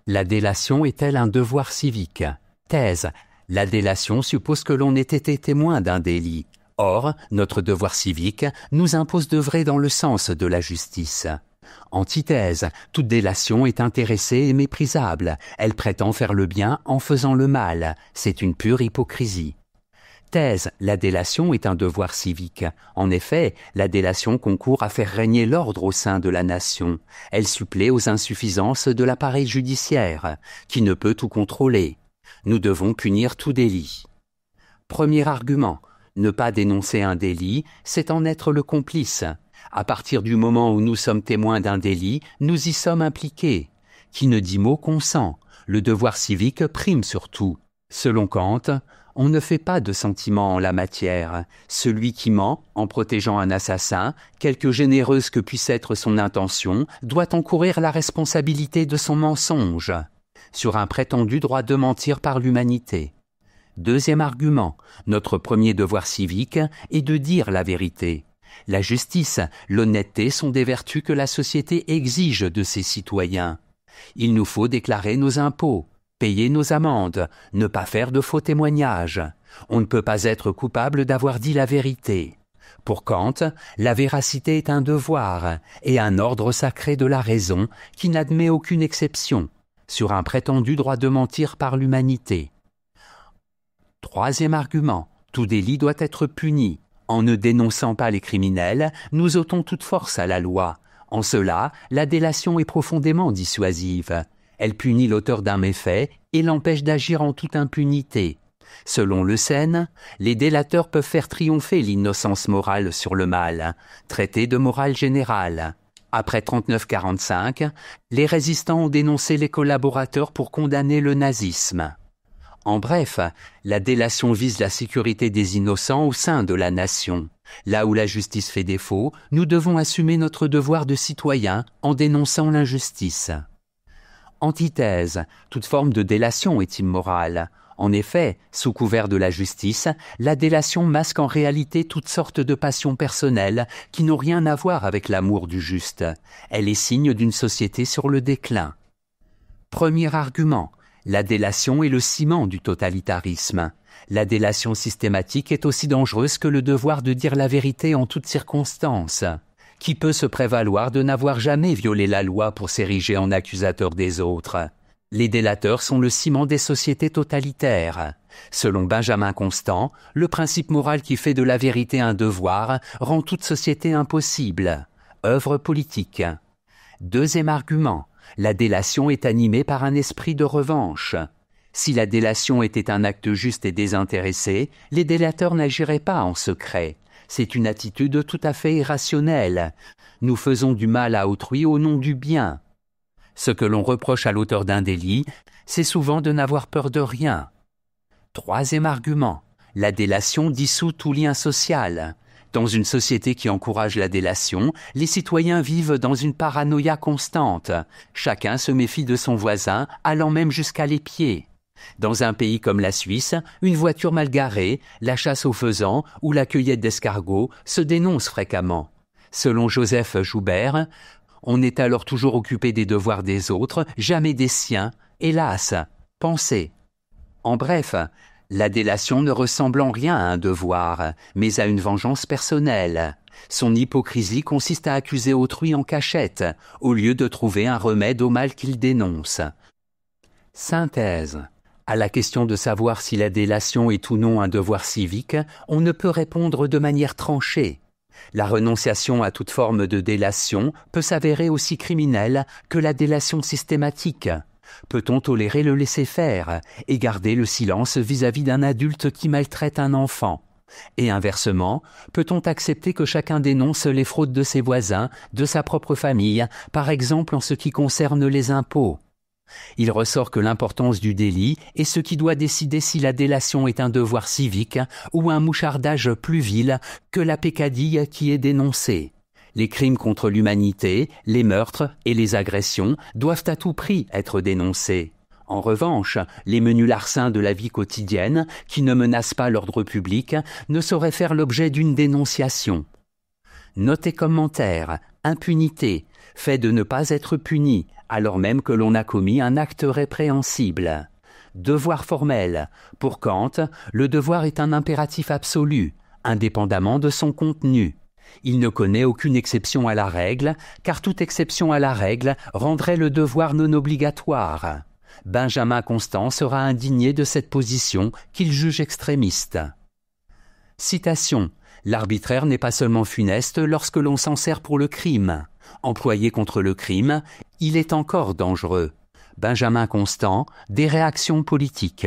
La délation est-elle un devoir civique? Thèse. La délation suppose que l'on ait été témoin d'un délit. Or, notre devoir civique nous impose d'œuvrer dans le sens de la justice. Antithèse. Toute délation est intéressée et méprisable. Elle prétend faire le bien en faisant le mal. C'est une pure hypocrisie. Thèse. La délation est un devoir civique. En effet, la délation concourt à faire régner l'ordre au sein de la nation. Elle supplée aux insuffisances de l'appareil judiciaire, qui ne peut tout contrôler. Nous devons punir tout délit. Premier argument. Ne pas dénoncer un délit, c'est en être le complice. À partir du moment où nous sommes témoins d'un délit, nous y sommes impliqués. Qui ne dit mot consent. Le devoir civique prime sur tout. Selon Kant, on ne fait pas de sentiment en la matière. Celui qui ment, en protégeant un assassin, quelque généreuse que puisse être son intention, doit encourir la responsabilité de son mensonge, sur un prétendu droit de mentir par l'humanité. Deuxième argument, notre premier devoir civique est de dire la vérité. La justice, l'honnêteté sont des vertus que la société exige de ses citoyens. Il nous faut déclarer nos impôts, payer nos amendes, ne pas faire de faux témoignages. On ne peut pas être coupable d'avoir dit la vérité. Pour Kant, la véracité est un devoir et un ordre sacré de la raison qui n'admet aucune exception, sur un prétendu droit de mentir par l'humanité. Troisième argument, tout délit doit être puni. En ne dénonçant pas les criminels, nous ôtons toute force à la loi. En cela, la délation est profondément dissuasive. Elle punit l'auteur d'un méfait et l'empêche d'agir en toute impunité. Selon Le Seine, les délateurs peuvent faire triompher l'innocence morale sur le mal, traité de morale générale. Après 39-45, les résistants ont dénoncé les collaborateurs pour condamner le nazisme. En bref, la délation vise la sécurité des innocents au sein de la nation. Là où la justice fait défaut, nous devons assumer notre devoir de citoyen en dénonçant l'injustice. Antithèse, toute forme de délation est immorale. En effet, sous couvert de la justice, la délation masque en réalité toutes sortes de passions personnelles qui n'ont rien à voir avec l'amour du juste. Elle est signe d'une société sur le déclin. Premier argument. La délation est le ciment du totalitarisme. La délation systématique est aussi dangereuse que le devoir de dire la vérité en toutes circonstances. Qui peut se prévaloir de n'avoir jamais violé la loi pour s'ériger en accusateur des autres? Les délateurs sont le ciment des sociétés totalitaires. Selon Benjamin Constant, le principe moral qui fait de la vérité un devoir rend toute société impossible. Œuvre politique. Deuxième argument. La délation est animée par un esprit de revanche. Si la délation était un acte juste et désintéressé, les délateurs n'agiraient pas en secret. C'est une attitude tout à fait irrationnelle. Nous faisons du mal à autrui au nom du bien. Ce que l'on reproche à l'auteur d'un délit, c'est souvent de n'avoir peur de rien. Troisième argument. La délation dissout tout lien social. Dans une société qui encourage la délation, les citoyens vivent dans une paranoïa constante. Chacun se méfie de son voisin, allant même jusqu'à l'épier. Dans un pays comme la Suisse, une voiture mal garée, la chasse aux faisans ou la cueillette d'escargots se dénoncent fréquemment. Selon Joseph Joubert, on est alors toujours occupé des devoirs des autres, jamais des siens. Hélas, pensez. En bref, la délation ne ressemble en rien à un devoir, mais à une vengeance personnelle. Son hypocrisie consiste à accuser autrui en cachette, au lieu de trouver un remède au mal qu'il dénonce. Synthèse. À la question de savoir si la délation est ou non un devoir civique, on ne peut répondre de manière tranchée. La renonciation à toute forme de délation peut s'avérer aussi criminelle que la délation systématique. Peut-on tolérer le laisser-faire et garder le silence vis-à-vis d'un adulte qui maltraite un enfant? Et inversement, peut-on accepter que chacun dénonce les fraudes de ses voisins, de sa propre famille, par exemple en ce qui concerne les impôts? Il ressort que l'importance du délit est ce qui doit décider si la délation est un devoir civique ou un mouchardage plus vil que la peccadille qui est dénoncée. Les crimes contre l'humanité, les meurtres et les agressions doivent à tout prix être dénoncés. En revanche, les menus larcins de la vie quotidienne, qui ne menacent pas l'ordre public, ne sauraient faire l'objet d'une dénonciation. Note et commentaire, impunité, fait de ne pas être puni, alors même que l'on a commis un acte répréhensible. Devoir formel. Pour Kant, le devoir est un impératif absolu, indépendamment de son contenu. Il ne connaît aucune exception à la règle, car toute exception à la règle rendrait le devoir non obligatoire. Benjamin Constant sera indigné de cette position qu'il juge extrémiste. Citation. L'arbitraire n'est pas seulement funeste lorsque l'on s'en sert pour le crime. Employé contre le crime, il est encore dangereux. Benjamin Constant, des réactions politiques.